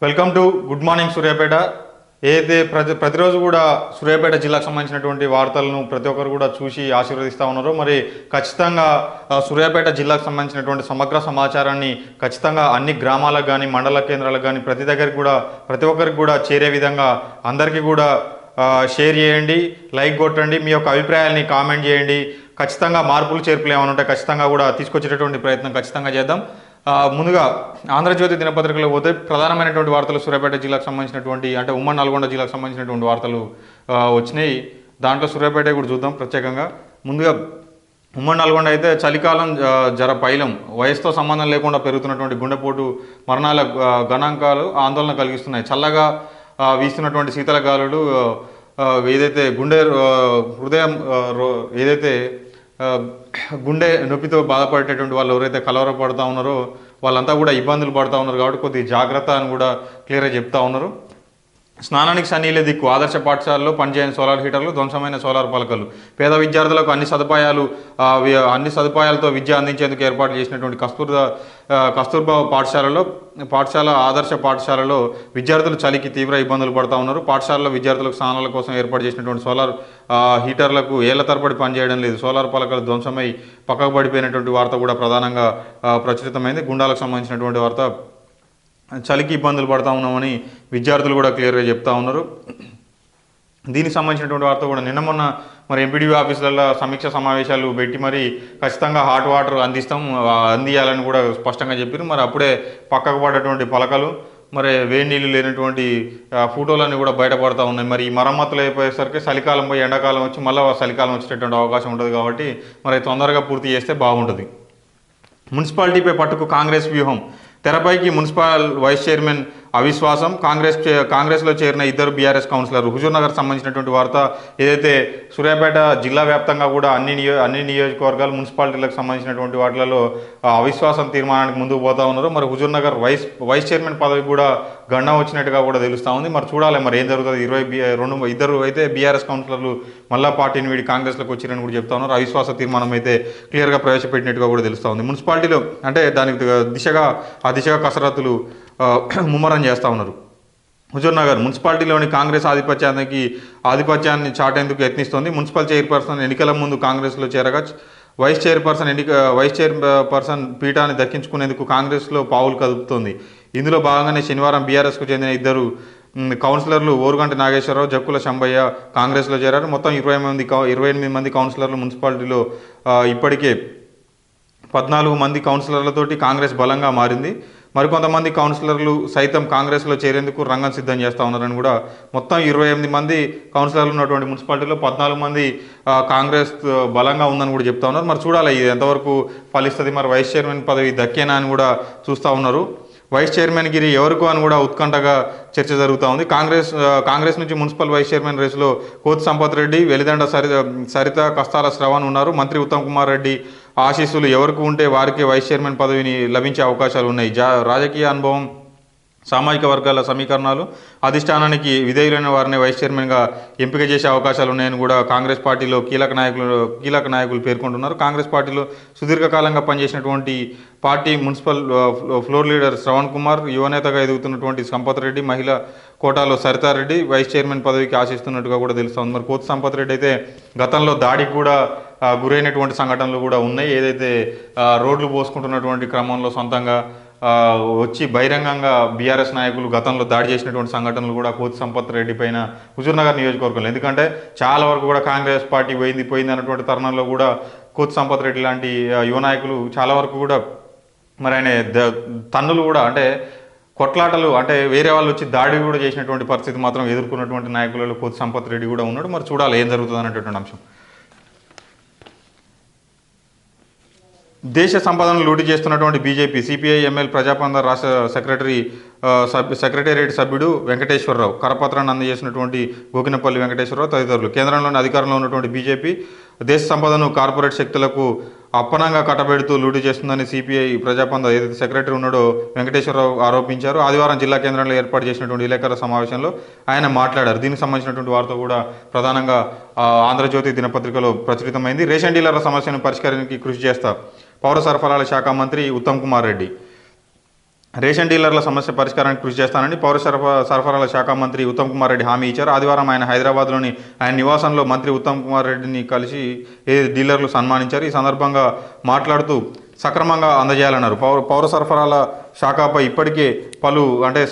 Welcome to good morning Suryapet. ఏదైతే ప్రతిరోజు కూడా సూర్యాపేట జిల్లాకు సంబంధించినటువంటి వార్తలను ప్రతి ఒక్కరు కూడా చూసి ఆశీర్వదిస్తూ ఉన్నారో, మరి ఖచ్చితంగా సూర్యాపేట జిల్లాకు సంబంధించినటువంటి సమగ్ర సమాచారాన్ని ఖచ్చితంగా అన్ని గ్రామాలకు కానీ మండల కేంద్రాలకు కానీ ప్రతి ఒక్కరికి కూడా చేరే విధంగా అందరికీ కూడా షేర్ చేయండి, లైక్ కొట్టండి, మీ యొక్క అభిప్రాయాల్ని కామెంట్ చేయండి. ఖచ్చితంగా మార్పులు చేర్పులు ఏమైనా ఉంటే ఖచ్చితంగా కూడా తీసుకొచ్చేటటువంటి ప్రయత్నం ఖచ్చితంగా చేద్దాం. ముందుగా ఆంధ్రజ్యోతి దినపత్రికలో పోతే ప్రధానమైనటువంటి వార్తలు సూర్యాపేట జిల్లాకు సంబంధించినటువంటి అంటే ఉమ్మడి నల్గొండ జిల్లాకు సంబంధించినటువంటి వార్తలు వచ్చినాయి. దాంట్లో సూర్యాపేట కూడా చూద్దాం ప్రత్యేకంగా. ముందుగా ఉమ్మడి నల్గొండ అయితే చలికాలం పైలం వయసుతో సంబంధం లేకుండా పెరుగుతున్నటువంటి గుండెపోటు మరణాల గణాంకాలు ఆందోళన కలిగిస్తున్నాయి. చల్లగా వీస్తున్నటువంటి శీతల గాలులు ఏదైతే హృదయం ఏదైతే గుండె నొప్పితో బాధపడేటటువంటి వాళ్ళు ఎవరైతే కలవరపడుతూ ఉన్నారో వాళ్ళంతా కూడా ఇబ్బందులు పడుతూ ఉన్నారు. కాబట్టి కొద్దిగా జాగ్రత్త అని కూడా క్లియర్గా చెప్తా ఉన్నారు. స్నానానికి సన్నీలే దిక్కు ఆదర్శ పాఠశాలలో పనిచేయని సోలార్ హీటర్లు, ధ్వంసమైన సోలార్ పలకలు. పేద విద్యార్థులకు అన్ని సదుపాయాలతో విద్య అందించేందుకు ఏర్పాటు చేసినటువంటి కస్తూర్బా పాఠశాల ఆదర్శ పాఠశాలలో విద్యార్థులు చలికి తీవ్ర ఇబ్బందులు పడుతూ ఉన్నారు. పాఠశాలలో విద్యార్థులకు స్నానాల కోసం ఏర్పాటు చేసినటువంటి సోలార్ హీటర్లకు ఏళ్ల తరబడి పనిచేయడం లేదు. సోలార్ పలకలు ధ్వంసమై పక్కకు పడిపోయినటువంటి వార్త కూడా ప్రధానంగా ప్రచురితమైంది. గుండాలకు సంబంధించినటువంటి వార్త. చలికి ఇబ్బందులు పడుతూ ఉన్నామని విద్యార్థులు కూడా క్లియర్గా చెప్తా ఉన్నారు. దీనికి సంబంధించినటువంటి వార్త కూడా నిన్న మొన్న మరి ఎంపీడీఓ ఆఫీసులలో సమీక్ష సమావేశాలు పెట్టి మరి ఖచ్చితంగా హాట్ వాటర్ అందియాలని కూడా స్పష్టంగా చెప్పారు. మరి అప్పుడే పక్కకు పడ్డటువంటి పలకలు, మరి వేడి నీళ్ళు లేనటువంటి ఫోటోలన్నీ కూడా బయటపడుతూ ఉన్నాయి. మరి ఈ మరమ్మతులు అయిపోయేసరికి చలికాలం పోయి ఎండాకాలం వచ్చి మళ్ళీ చలికాలం వచ్చేటటువంటి అవకాశం ఉంటుంది. కాబట్టి మరి తొందరగా పూర్తి చేస్తే బాగుంటుంది. మున్సిపాలిటీపై పట్టుకు కాంగ్రెస్ వ్యూహం. తెరపైకి మున్సిపల్ వైస్ చైర్మన్ అవిశ్వాసం. కాంగ్రెస్లో చేరిన ఇద్దరు బీఆర్ఎస్ కౌన్సిలర్లు. హుజూర్నగర్ సంబంధించినటువంటి వార్త. ఏదైతే సూర్యాపేట జిల్లా వ్యాప్తంగా కూడా అన్ని నియోజకవర్గాలు మున్సిపాలిటీలకు సంబంధించినటువంటి వాటిలలో అవిశ్వాసం తీర్మానానికి ముందుకు పోతా ఉన్నారు. మరి హుజూర్నగర్ వైస్ చైర్మన్ పదవి కూడా గండం వచ్చినట్టుగా కూడా తెలుస్తూ ఉంది. మరి చూడాలి మరి ఏం జరుగుతుంది. ఇద్దరు అయితే బీఆర్ఎస్ కౌన్సిలర్లు మళ్ళా పార్టీని వీడి కాంగ్రెస్లోకి వచ్చిరని కూడా చెప్తా ఉన్నారు. అవిశ్వాస తీర్మానం అయితే క్లియర్గా ప్రవేశపెట్టినట్టుగా కూడా తెలుస్తూ ఉంది. మున్సిపాలిటీలో అంటే దానికి ఆ దిశగా కసరత్తులు ముమ్మరం చేస్తూ ఉన్నారు. హుజూర్నగర్ మున్సిపాలిటీలోని కాంగ్రెస్ ఆధిపత్యాన్ని చాటేందుకు యత్నిస్తోంది. మున్సిపల్ చైర్పర్సన్ ఎన్నికల ముందు కాంగ్రెస్లో చేరగా వైస్ చైర్పర్సన్ పీఠాన్ని దక్కించుకునేందుకు కాంగ్రెస్లో పావులు కదుపుతోంది. ఇందులో భాగంగానే శనివారం బీఆర్ఎస్కు చెందిన ఇద్దరు కౌన్సిలర్లు ఓరుగంటి నాగేశ్వరరావు, జక్కుల శంభయ్య కాంగ్రెస్లో చేరారు. మొత్తం 28 మంది కౌన్సిలర్లు మున్సిపాలిటీలో ఇప్పటికే 14 మంది కౌన్సిలర్లతోటి కాంగ్రెస్ బలంగా మారింది. మరికొంతమంది కౌన్సిలర్లు సైతం కాంగ్రెస్లో చేరేందుకు రంగం సిద్ధం చేస్తూ ఉన్నారని కూడా మొత్తం 28 మంది కౌన్సిలర్లు ఉన్నటువంటి మున్సిపాలిటీలో 14 మంది కాంగ్రెస్ బలంగా ఉందని కూడా చెప్తా ఉన్నారు. మరి చూడాలి ఇది ఎంతవరకు ఫలిస్తుంది. మరి వైస్ చైర్మన్ పదవి దక్కేనా అని కూడా చూస్తూ ఉన్నారు. వైస్ చైర్మన్ గిరి ఎవరికి అని కూడా ఉత్కంఠగా చర్చ జరుగుతూ ఉంది. కాంగ్రెస్ నుంచి మున్సిపల్ వైస్ చైర్మన్ రేసులో కోతి సంపత్ రెడ్డి, వెలిదండ సరిత, కస్తాల శ్రవణ్ ఉన్నారు. మంత్రి ఉత్తమ్ కుమార్ రెడ్డి ఆశీస్సులు ఎవరికి ఉంటే వారికి వైస్ చైర్మన్ పదవిని లభించే అవకాశాలు ఉన్నాయి. రాజకీయ అనుభవం, సామాజిక వర్గాల సమీకరణాలు, అధిష్టానానికి విధేయులైన వారిని వైస్ చైర్మన్గా ఎంపిక చేసే అవకాశాలు ఉన్నాయని కూడా కాంగ్రెస్ పార్టీలో కీలక నాయకులు పేర్కొంటున్నారు. కాంగ్రెస్ పార్టీలో సుదీర్ఘకాలంగా పనిచేసినటువంటి party municipal floor leader Shravan Kumar, యువనేతగా ఎదుగుతున్నటువంటి సంపత్ రెడ్డి, మహిళా కోటాలో సరితారెడ్డి వైస్ చైర్మన్ పదవికి ఆశిస్తున్నట్టుగా కూడా తెలుస్తోంది. మరి కోతి సంపత్ రెడ్డి అయితే గతంలో దాడికి కూడా గురైనటువంటి సంఘటనలు కూడా ఉన్నాయి. ఏదైతే రోడ్లు పోసుకుంటున్నటువంటి క్రమంలో సొంతంగా వచ్చి బహిరంగంగా బీఆర్ఎస్ నాయకులు గతంలో దాడి చేసినటువంటి సంఘటనలు కూడా కోతి సంపత్ రెడ్డి పైన హుజూర్నగర్ నియోజకవర్గంలో, ఎందుకంటే చాలా వరకు కూడా కాంగ్రెస్ పార్టీ పోయింది అన్నటువంటి తరుణంలో కూడా కోతి సంపత్ రెడ్డి లాంటి యువ నాయకులు చాలా వరకు కూడా మరి ఆయన తన్నులు కూడా అంటే కొట్లాటలు అంటే వేరే వాళ్ళు వచ్చి దాడి కూడా చేసినటువంటి పరిస్థితి మాత్రం ఎదుర్కొన్నటువంటి నాయకులలో కోతి సంపత్ రెడ్డి కూడా ఉన్నాడు. మరి చూడాలి ఏం జరుగుతుంది అనేటువంటి అంశం. దేశ సంపదను లూటీ చేస్తున్నటువంటి బీజేపీ, సిపిఐ ఎంఎల్ ప్రజాపంద రాష్ట్ర సెక్రటేరియట్ సభ్యుడు వెంకటేశ్వరరావు కరపత్రాన్ని అందజేసినటువంటి గోకినపల్లి వెంకటేశ్వరరావు తదితరులు. కేంద్రంలోని అధికారంలో ఉన్నటువంటి బీజేపీ దేశ సంపదను కార్పొరేట్ శక్తులకు అప్పనంగా కట్టబెడుతూ లూటీ చేస్తుందని సిపిఐ ప్రజాపంద ఏదైతే సెక్రటరీ ఉన్నాడో వెంకటేశ్వరరావు ఆరోపించారు. ఆదివారం జిల్లా కేంద్రంలో ఏర్పాటు చేసినటువంటి విలేకరుల సమావేశంలో ఆయన మాట్లాడారు. దీనికి సంబంధించినటువంటి వార్త కూడా ప్రధానంగా ఆంధ్రజ్యోతి దినపత్రికలో ప్రచురితమైంది. రేషన్ డీలర్ల సమస్యను పరిష్కారానికి కృషి చేస్తా పౌర సరఫరాల శాఖ మంత్రి ఉత్తమ్ కుమార్ రెడ్డి. రేషన్ డీలర్ల సమస్య పరిష్కారానికి కృషి చేస్తానని పౌర సరఫరాల శాఖ మంత్రి ఉత్తమ్ కుమార్ రెడ్డి హామీ ఇచ్చారు. ఆదివారం ఆయన హైదరాబాద్లోని ఆయన నివాసంలో మంత్రి ఉత్తమ్ కుమార్ రెడ్డిని కలిసి డీలర్లు సన్మానించారు. ఈ సందర్భంగా మాట్లాడుతూ సక్రమంగా అందజేయాలన్నారు. పౌర సరఫరాల శాఖపై ఇప్పటికే పలు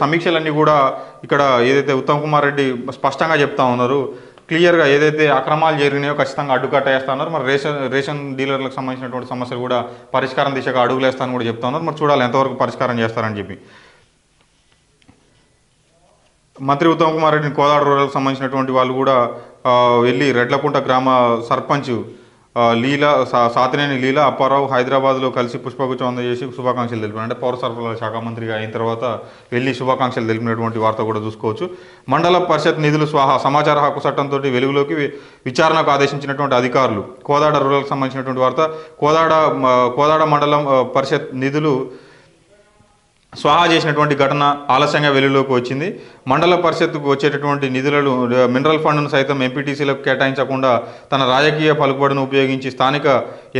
సమీక్షలన్నీ కూడా ఇక్కడ ఏదైతే ఉత్తమ్ కుమార్ రెడ్డి స్పష్టంగా చెప్తా ఉన్నారు, క్లియర్గా ఏదైతే అక్రమాలు జరిగినాయో ఖచ్చితంగా అడ్డుకట్టేస్తా ఉన్నారు. మరి రేషన్ డీలర్లకు సంబంధించినటువంటి సమస్యలు కూడా పరిష్కారం దిశగా అడుగులేస్తానని కూడా చెప్తా ఉన్నారు. మరి చూడాలి ఎంతవరకు పరిష్కారం చేస్తారని చెప్పి. మంత్రి ఉత్తమ్ కుమార్ రెడ్డిని కోదాడ రూరల్కి సంబంధించినటువంటి వాళ్ళు కూడా వెళ్ళి రెడ్లకుంట గ్రామ సర్పంచ్ లీలా సాతినేని లీలా అప్పారావు హైదరాబాద్లో కలిసి పుష్పగుచ్చం అందజేసి శుభాకాంక్షలు తెలిపారు. పౌర సరఫరాల శాఖ మంత్రిగా అయిన తర్వాత వెళ్ళి శుభాకాంక్షలు తెలిపినటువంటి వార్త కూడా చూసుకోవచ్చు. మండల పరిషత్ నిధులు స్వాహా సమాచార హక్కు చట్టంతో వెలుగులోకి విచారణకు ఆదేశించినటువంటి అధికారులు. కోదాడ రూరల్కి సంబంధించినటువంటి వార్త. కోదాడ మండలం పరిషత్ నిధులు స్వాహా చేసినటువంటి ఘటన ఆలస్యంగా వెలుగులోకి వచ్చింది. మండల పరిషత్తుకు వచ్చేటటువంటి నిధులను మినరల్ ఫండ్ను సైతం ఎంపీటీసీలకు కేటాయించకుండా తన రాజకీయ పలుకుబడిని ఉపయోగించి స్థానిక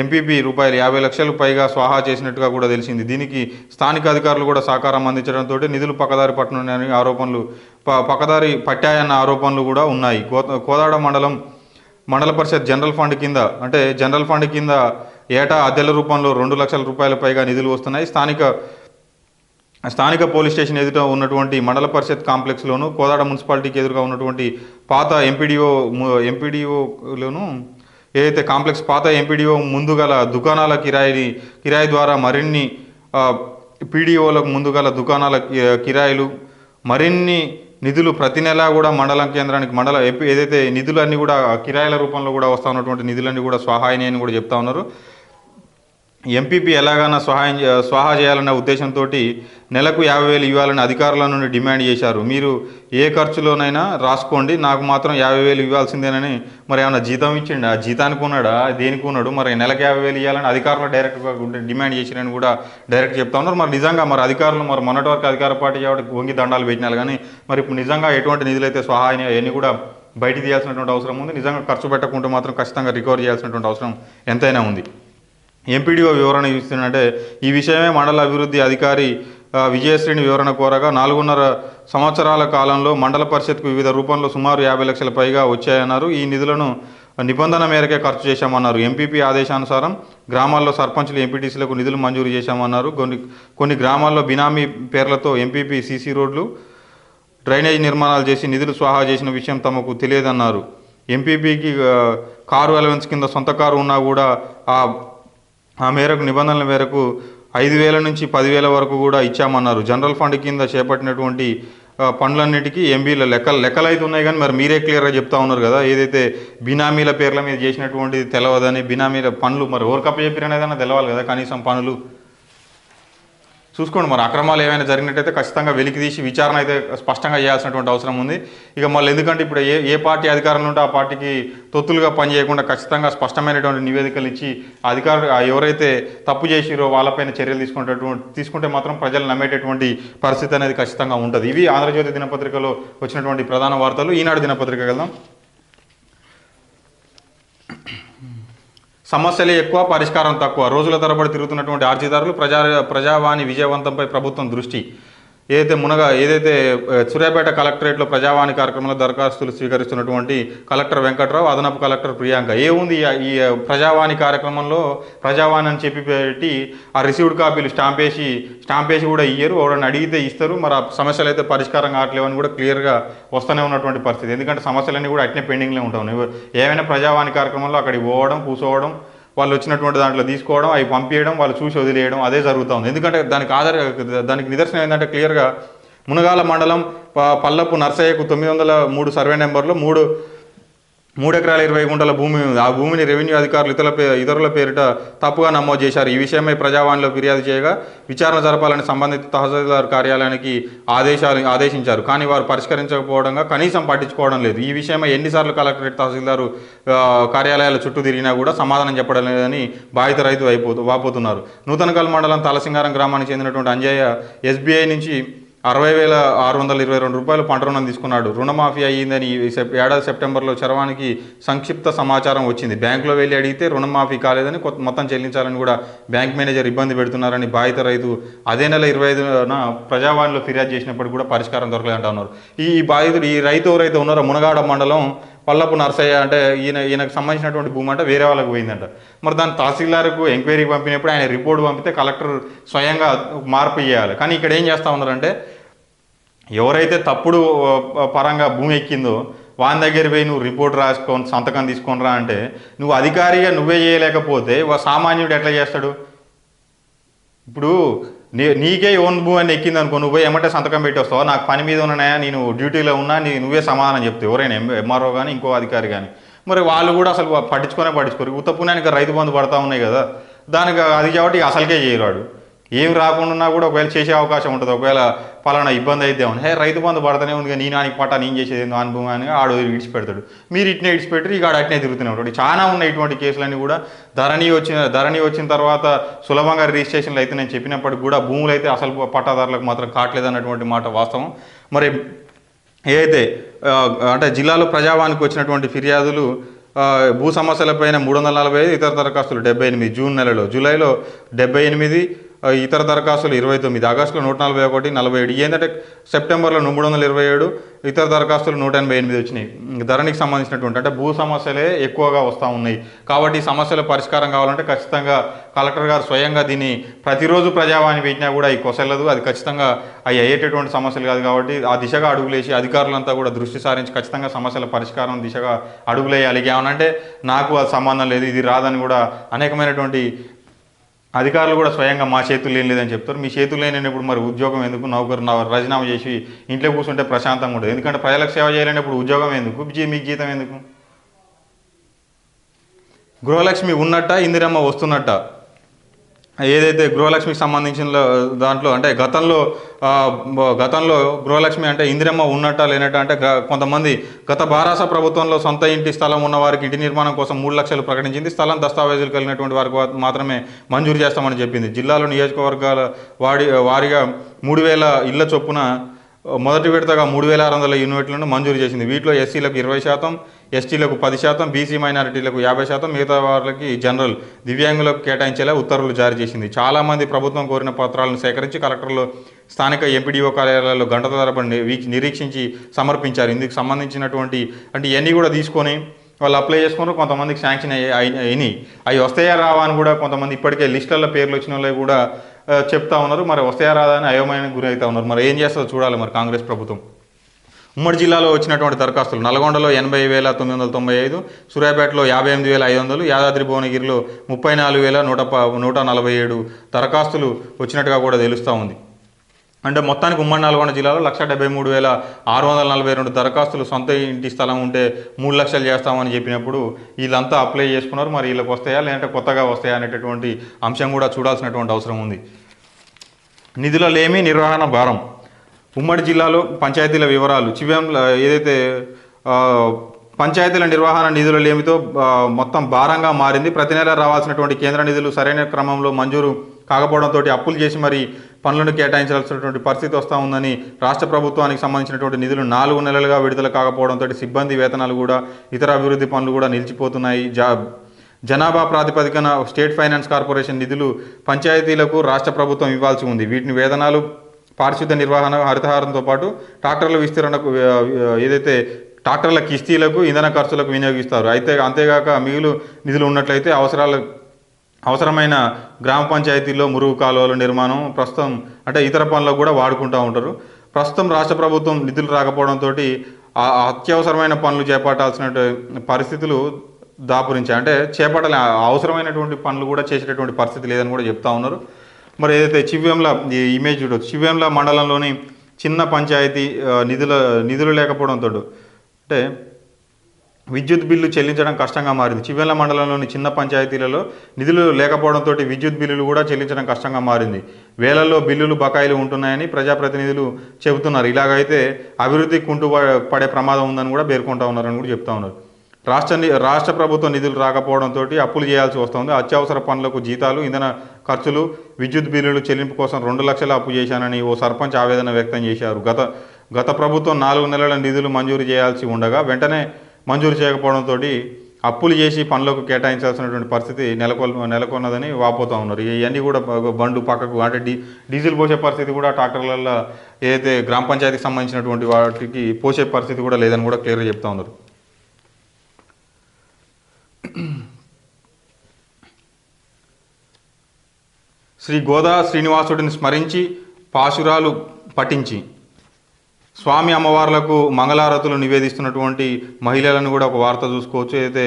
ఎంపీపీ రూపాయలు 50 లక్షలు పైగా స్వాహా చేసినట్టుగా కూడా తెలిసింది. దీనికి స్థానిక అధికారులు కూడా సహకారం అందించడంతో నిధులు పక్కదారి పట్టనున్నాయని పక్కదారి పట్టాయన్న ఆరోపణలు కూడా ఉన్నాయి. కోదాడ మండల పరిషత్ జనరల్ ఫండ్ కింద ఏటా అద్దెల రూపంలో 2 లక్షల రూపాయల పైగా నిధులు వస్తున్నాయి. స్థానిక పోలీస్ స్టేషన్ ఎదుట ఉన్నటువంటి మండల పరిషత్ కాంప్లెక్స్లోను కోదాడ మున్సిపాలిటీకి ఎదురుగా ఉన్నటువంటి పాత ఎంపీడీఓలోను ఏదైతే కాంప్లెక్స్ పాత ఎంపీడీఓ ముందు గల దుకాణాల కిరాయి ద్వారా మరిన్ని పీడీఓలకు ముందు గల దుకాణాల కిరాయిలు మరిన్ని నిధులు ప్రతి నెలా కూడా మండలం కేంద్రానికి ఏదైతే నిధులన్నీ కూడా కిరాయిల రూపంలో కూడా వస్తూ ఉన్నటువంటి నిధులన్నీ కూడా స్వాహాయిని అని కూడా చెప్తా ఉన్నారు. ఎంపీపీ ఎలాగైనా స్వాహా చేయాలన్న ఉద్దేశంతో నెలకు 50,000 ఇవ్వాలని అధికారుల నుండి డిమాండ్ చేశారు. మీరు ఏ ఖర్చులోనైనా రాసుకోండి, నాకు మాత్రం 50,000 ఇవ్వాల్సిందేనని. మరి ఏమైనా జీతం ఇచ్చిండు, ఆ జీతానికి ఉన్నాడా, దేనికి ఉన్నాడు? మరి నెలకు 50,000 ఇవ్వాలని అధికారులు డైరెక్ట్గా డిమాండ్ చేసిరని కూడా డైరెక్ట్ చెప్తా ఉన్నారు. మరి నిజంగా అధికారులు మొన్నటి వరకు అధికార పార్టీ వంగి దండాలు పెట్టినారు, కానీ మరి ఇప్పుడు నిజంగా ఎటువంటి నిధులు అయితే స్వాహా అయినాయో అవన్నీ కూడా బయట తీయాల్సినటువంటి అవసరం ఉంది. నిజంగా ఖర్చు పెట్టకుంటే మాత్రం ఖచ్చితంగా రికవర్ చేయాల్సినటువంటి అవసరం ఎంతైనా ఉంది. ఎంపీడీఓ వివరణ ఇస్తుందంటే ఈ విషయమే మండల అభివృద్ధి అధికారి విజయశ్రేణి వివరణ కోరగా 4.5 సంవత్సరాల కాలంలో మండల పరిషత్కు వివిధ రూపంలో సుమారు 50 లక్షల పైగా వచ్చాయన్నారు. ఈ నిధులను నిబంధన మేరకే ఖర్చు చేశామన్నారు. ఎంపీపీ ఆదేశానుసారం గ్రామాల్లో సర్పంచులు ఎంపీటీసీలకు నిధులు మంజూరు చేశామన్నారు. కొన్ని గ్రామాల్లో బినామీ పేర్లతో ఎంపీపీ సీసీ రోడ్లు డ్రైనేజ్ నిర్మాణాలు చేసి నిధులు స్వాహా చేసిన విషయం తమకు తెలియదన్నారు. ఎంపీపీకి కారు అలవెన్స్ కింద సొంత కారు ఉన్నా కూడా ఆ మేరకు నిబంధనల మేరకు 5,000 నుంచి 10,000 వరకు కూడా ఇచ్చామన్నారు. జనరల్ ఫండ్ కింద చేపట్టినటువంటి పనులన్నిటికీ ఎంబీల లెక్కలు అయితే ఉన్నాయి, కానీ మరి మీరే క్లియర్గా చెప్తా ఉన్నారు కదా, ఏదైతే బినామీల పేర్ల మీద చేసినటువంటిది తెలవదని, బినామీల పనులు మరి ఎవరికప్ప చెప్పిరనేదన్నా తెలవాలి కదా, కనీసం పనులు చూసుకోండి. మరి అక్రమాలు ఏమైనా జరిగినట్టయితే ఖచ్చితంగా వెలికి తీసి విచారణ అయితే స్పష్టంగా చేయాల్సినటువంటి అవసరం ఉంది. ఇక మళ్ళీ ఎందుకంటే ఇప్పుడు ఏ పార్టీ అధికారంలో ఉంటే ఆ పార్టీకి తొత్తులుగా పనిచేయకుండా ఖచ్చితంగా స్పష్టమైనటువంటి నివేదికలు ఇచ్చి అధికారులు ఎవరైతే తప్పు చేసిరో వాళ్ళపైన చర్యలు తీసుకుంటే మాత్రం ప్రజలు నమ్మేటటువంటి పరిస్థితి అనేది ఖచ్చితంగా ఉంటుంది. ఇవి ఆంధ్రజ్యోతి దినపత్రికలో వచ్చినటువంటి ప్రధాన వార్తలు. ఈనాడు దినపత్రిక వెళ్దాం. సమస్యలే ఎక్కువ, పరిష్కారం తక్కువ. రోజుల తరబడి తిరుగుతున్నటువంటి అర్జీదారులు ప్రజావాణి విజయవంతంపై ప్రభుత్వం దృష్టి. ఏదైతే సూర్యాపేట కలెక్టరేట్లో ప్రజావాణి కార్యక్రమంలో దరఖాస్తులు స్వీకరిస్తున్నటువంటి కలెక్టర్ వెంకట్రావు, అదనపు కలెక్టర్ ప్రియాంక. ఏముంది ఈ ప్రజావాణి కార్యక్రమంలో ప్రజావాణి అని చెప్పి పెట్టి ఆ రిసీవ్డ్ కాపీలు స్టాంప్ వేసి కూడా ఇయ్యరు. ఎవరైనా అడిగితే ఇస్తారు. మరి ఆ సమస్యలు అయితే పరిష్కారం కావట్లేవని కూడా క్లియర్గా వస్తూనే ఉన్నటువంటి పరిస్థితి. ఎందుకంటే సమస్యలన్నీ కూడా అట్నే పెండింగ్లో ఉంటాయి. ఏమైనా ప్రజావాణి కార్యక్రమంలో అక్కడికి పోవడం, కూర్చోవడం, వాళ్ళు వచ్చినటువంటి దాంట్లో తీసుకోవడం, అవి పంపించడం, వాళ్ళు చూసి వదిలేయడం, అదే జరుగుతుంది. ఎందుకంటే దానికి నిదర్శనం ఏంటంటే క్లియర్గా మునగాల మండలం పల్లపు నర్సయ్యకు 903 సర్వే నెంబర్లో 3 ఎకరాల 20 గుంటల భూమి ఉంది. ఆ భూమిని రెవెన్యూ అధికారులు ఇతరుల పేరిట తప్పుగా నమోదు చేశారు. ఈ విషయమై ప్రజావాణిలో ఫిర్యాదు చేయగా విచారణ జరపాలని సంబంధిత తహసీల్దార్ కార్యాలయానికి ఆదేశించారు. కానీ వారు పరిష్కరించకపోవడంగా కనీసం పట్టించుకోవడం లేదు. ఈ విషయమై ఎన్నిసార్లు కలెక్టరేట్ తహసీల్దారు కార్యాలయాల చుట్టూ తిరిగినా కూడా సమాధానం చెప్పడం లేదని బాధిత రైతు వాపోతున్నారు. నూతనకల్ మండలం తలసింగారం గ్రామానికి చెందినటువంటి అంజయ్య ఎస్బీఐ నుంచి 60,622 పంట రుణం తీసుకున్నాడు. రుణమాఫీ అయ్యిందని ఏడాది సెప్టెంబర్లో చరవాణికి సంక్షిప్త సమాచారం వచ్చింది. బ్యాంకులో వెళ్ళి అడిగితే రుణమాఫీ కాలేదని మొత్తం చెల్లించాలని కూడా బ్యాంక్ మేనేజర్ ఇబ్బంది పెడుతున్నారని బాధిత రైతు అదే నెల 25న ప్రజావాణిలో ఫిర్యాదు చేసినప్పుడు కూడా పరిష్కారం దొరకలేదంటా ఉన్నారు. ఈ బాధితుడు ఈ రైతు ఉన్నారో మునగాడ మండలం పల్లపు నర్సయ్య అంటే ఈయనకు సంబంధించినటువంటి భూమి అంటే వేరే వాళ్ళకి పోయిందంట. మరి దాన్ని తహసీల్దార్కు ఎంక్వైరీకి పంపినప్పుడు ఆయన రిపోర్ట్ పంపితే కలెక్టర్ స్వయంగా మార్పు చేయాలి. కానీ ఇక్కడ ఏం చేస్తూ ఉన్నారంటే ఎవరైతే తప్పుడు పరంగా భూమి ఎక్కిందో వాని దగ్గర పోయి నువ్వు రిపోర్ట్ రాసుకొని సంతకం తీసుకొని రా అంటే నువ్వు అధికారిగా నువ్వే చేయలేకపోతే సామాన్యుడు ఎట్లా చేస్తాడు? ఇప్పుడు నీకే ఓన్ భూమి అని ఎక్కింది అనుకో, నువ్వు ఏమంటే సంతకం పెట్టి వస్తావు, నాకు పని మీద ఉన్నాయా, నేను డ్యూటీలో ఉన్నా, నువ్వే సమాధానం చెప్తే ఎవరైనా ఎంఆర్ఓ కానీ ఇంకో అధికారి కానీ. మరి వాళ్ళు కూడా అసలు పట్టించుకోరు. ఉత్తపుణ్యానికి రైతు బంధు పడతా ఉన్నాయి కదా, దానికి అది కాబట్టి అసలుకే చేయరాడు. ఏం రాకుండా కూడా ఒకవేళ చేసే అవకాశం ఉంటుంది. ఒకవేళ పలానా ఇబ్బంది అయితే అవును రైతు బంధు పడతానే ఉంది, నీ నానికి పట్టా నేను చేసేది అనుభవం అని ఆడు ఇడిచిపెడతాడు. మీరు ఇట్నే ఇడిచిపెట్టి ఇక అట్నే తిరుగుతూనే ఉంటాడు. చాలా ఉన్నాయి ఇటువంటి కేసులన్నీ కూడా. ధరణి వచ్చిన తర్వాత సులభంగా రిజిస్ట్రేషన్లు అయితే నేను చెప్పినప్పటికి కూడా భూములు అయితే అసలు పట్టాదారులకు మాత్రం కావట్లేదు అన్నటువంటి మాట వాస్తవం. మరి ఏదైతే అంటే జిల్లాలో ప్రజావానికి వచ్చినటువంటి ఫిర్యాదులు భూ సమస్యలపైన 345, ఇతర దరఖాస్తులు 78 జూన్ నెలలో, జూలైలో 78, ఇతర దరఖాస్తులు 29, ఆగస్టులో 141, 47. ఏంటంటే సెప్టెంబర్లో 327, ఇతర దరఖాస్తులు 188 వచ్చినాయి. ధరణికి సంబంధించినటువంటి అంటే భూ సమస్యలే ఎక్కువగా వస్తూ ఉన్నాయి. కాబట్టి ఈ సమస్యల పరిష్కారం కావాలంటే ఖచ్చితంగా కలెక్టర్ గారు స్వయంగా దీన్ని ప్రతిరోజు ప్రజావాణి పెట్టినా కూడా ఈ కొసెల్లదు. అది ఖచ్చితంగా అవి అయ్యేటటువంటి సమస్యలు కాదు. కాబట్టి ఆ దిశగా అడుగులేసి అధికారులంతా కూడా దృష్టి సారించి ఖచ్చితంగా సమస్యల పరిష్కారం దిశగా అడుగులేయాలి. ఏమనంటే నాకు అది సంబంధం లేదు, ఇది రాదని కూడా అనేకమైనటువంటి అధికారులు కూడా స్వయంగా మా చేతులు ఏం లేదని చెప్తారు. మీ చేతులు లేనప్పుడు మరి ఉద్యోగం ఎందుకు? నౌకరు రాజీనామా చేసి ఇంట్లో కూర్చుంటే ప్రశాంతంగా ఉంటుంది. ఎందుకంటే ప్రజలకు సేవ చేయలేనప్పుడు ఉద్యోగం ఎందుకు? మీకు జీతం ఎందుకు? గృహలక్ష్మి ఉన్నట్ట, ఇందిరమ్మ వస్తున్నట్ట. ఏదైతే గృహలక్ష్మికి సంబంధించిన దాంట్లో అంటే గతంలో గృహలక్ష్మి అంటే ఇందిరమ్మ ఉన్నట్ట లేనట్ట అంటే కొంతమంది గత భారాస ప్రభుత్వంలో సొంత ఇంటి స్థలం ఉన్న వారికి ఇంటి నిర్మాణం కోసం 3 లక్షలు ప్రకటించింది. స్థలం దస్తావేజులు కలిగినటువంటి వారికి మాత్రమే మంజూరు చేస్తామని చెప్పింది. జిల్లాలో నియోజకవర్గాల వారిగా 3,000 ఇళ్ల చొప్పున మొదటి విడతగా 3,600 యూనిట్లను మంజూరు చేసింది. వీటిలో ఎస్సీలకు 20%, ఎస్టీలకు 10%, బీసీ మైనారిటీలకు 50%, మిగతా వారికి జనరల్ దివ్యాంగులకు కేటాయించేలా ఉత్తర్వులు జారీ చేసింది. చాలామంది ప్రభుత్వం కోరిన పత్రాలను సేకరించి కలెక్టర్లు స్థానిక ఎంపీడీఓ కార్యాలయాల్లో గంటల తరబడి నిరీక్షించి సమర్పించారు. ఇందుకు సంబంధించినటువంటి అంటే ఇవన్నీ కూడా తీసుకొని వాళ్ళు అప్లై చేసుకున్నారు. కొంతమందికి శాంక్షన్ అయినాయి. అవి వస్తాయా రావా అని కూడా కొంతమంది ఇప్పటికే లిస్టుల్లో పేర్లు వచ్చిన వాళ్ళు కూడా చెప్తా ఉన్నారు. మరి వస్తాయా రాదా అని అయోమయానికి గురి అవుతా ఉన్నారు. మరి ఏం చేస్తుందో చూడాలి మరి కాంగ్రెస్ ప్రభుత్వం. ఉమ్మడి జిల్లాలో వచ్చినటువంటి దరఖాస్తులు: నల్గొండలో 80,995, సూర్యాపేటలో 58,500, యాదాద్రి భువనగిరిలో 34,147 దరఖాస్తులు వచ్చినట్టుగా కూడా తెలుస్తూ ఉంది. అంటే మొత్తానికి ఉమ్మడి నల్గొండ జిల్లాలో 173,642 దరఖాస్తులు సొంత ఇంటి స్థలం ఉంటే 3 లక్షలు చేస్తామని చెప్పినప్పుడు వీళ్ళంతా అప్లై చేసుకున్నారు. మరి వీళ్ళకి వస్తాయా లేదంటే కొత్తగా వస్తాయా అనేటటువంటి అంశం కూడా చూడాల్సినటువంటి అవసరం ఉంది. నిధుల లేమి, నిర్వహణ భారం. ఉమ్మడి జిల్లాలో పంచాయతీల వివరాలు. ఏదైతే పంచాయతీల నిర్వహణ నిధుల లేమితో మొత్తం భారంగా మారింది. ప్రతి నెల రావాల్సినటువంటి కేంద్ర నిధులు సరైన క్రమంలో మంజూరు కాకపోవడంతో అప్పులు చేసి మరి పనులను కేటాయించాల్సినటువంటి పరిస్థితి వస్తూ ఉందని రాష్ట్ర ప్రభుత్వానికి సంబంధించినటువంటి నిధులు 4 నెలలుగా విడుదల కాకపోవడంతో సిబ్బంది వేతనాలు కూడా ఇతర అభివృద్ధి పనులు కూడా నిలిచిపోతున్నాయి. జనాభా ప్రాతిపదికన స్టేట్ ఫైనాన్స్ కార్పొరేషన్ నిధులు పంచాయతీలకు రాష్ట్ర ప్రభుత్వం ఇవ్వాల్సి ఉంది. వీటిని వేతనాలు, పారిశుద్ధ నిర్వహణ, హరితహారంతో పాటు ట్రాక్టర్ల విస్తరణకు ఏదైతే ట్రాక్టర్ల కిస్తీలకు, ఇంధన ఖర్చులకు వినియోగిస్తారు. అంతేగాక మిగులు నిధులు ఉన్నట్లయితే అవసరమైన గ్రామ పంచాయతీల్లో మురుగు కాలువల నిర్మాణం ప్రస్తుతం అంటే ఇతర పనులకు కూడా వాడుకుంటూ ఉంటారు. ప్రస్తుతం రాష్ట్ర ప్రభుత్వం నిధులు రాకపోవడంతో అత్యవసరమైన పనులు చేపట్టాల్సిన పరిస్థితులు దాపురించాయి. అంటే అవసరమైనటువంటి పనులు కూడా చేసేటటువంటి పరిస్థితి లేదని కూడా చెప్తా ఉన్నారు. మరి ఏదైతే చివ్వేంల ఈ ఇమేజ్ చూడవచ్చు, చివ్వేంల మండలంలోని చిన్న పంచాయతీ నిధులు లేకపోవడంతో అంటే విద్యుత్ బిల్లు చెల్లించడం కష్టంగా మారింది. చివ్వేంల మండలంలోని చిన్న పంచాయతీలలో నిధులు లేకపోవడంతో విద్యుత్ బిల్లులు కూడా చెల్లించడం కష్టంగా మారింది. వేలల్లో బిల్లులు బకాయిలు ఉంటున్నాయని ప్రజాప్రతినిధులు చెబుతున్నారు. ఇలాగైతే అభివృద్ధి పడే ప్రమాదం ఉందని కూడా పేర్కొంటా ఉన్నారని కూడా చెప్తా ఉన్నారు. రాష్ట్ర ప్రభుత్వ నిధులు రాకపోవడంతో అప్పులు చేయాల్సి వస్తుంది. అత్యవసర పనులకు జీతాలు, ఇంధన ఖర్చులు, విద్యుత్ బిల్లులు చెల్లింపు కోసం 2 లక్షలు అప్పు చేశానని ఓ సర్పంచ్ ఆవేదన వ్యక్తం చేశారు. గత ప్రభుత్వం 4 నెలల నిధులు మంజూరు చేయాల్సి ఉండగా వెంటనే మంజూరు చేయకపోవడంతో అప్పులు చేసి పనులకు కేటాయించాల్సినటువంటి పరిస్థితి నెలకొన్నదని వాపోతూ ఉన్నారు. ఇవన్నీ కూడా బండు పక్కకు అంటే డీజిల్ పోసే పరిస్థితి కూడా ట్రాక్టర్లలో ఏదైతే గ్రామ పంచాయతీకి సంబంధించినటువంటి వాటికి పోసే పరిస్థితి కూడా లేదని కూడా క్లియర్గా చెప్తా ఉన్నారు. శ్రీ గోదా శ్రీనివాసుడిని స్మరించి పాశురాలు పఠించి స్వామి అమ్మవార్లకు మంగళారతులు నివేదిస్తున్నటువంటి మహిళలను కూడా ఒక వార్త చూసుకోవచ్చు. అయితే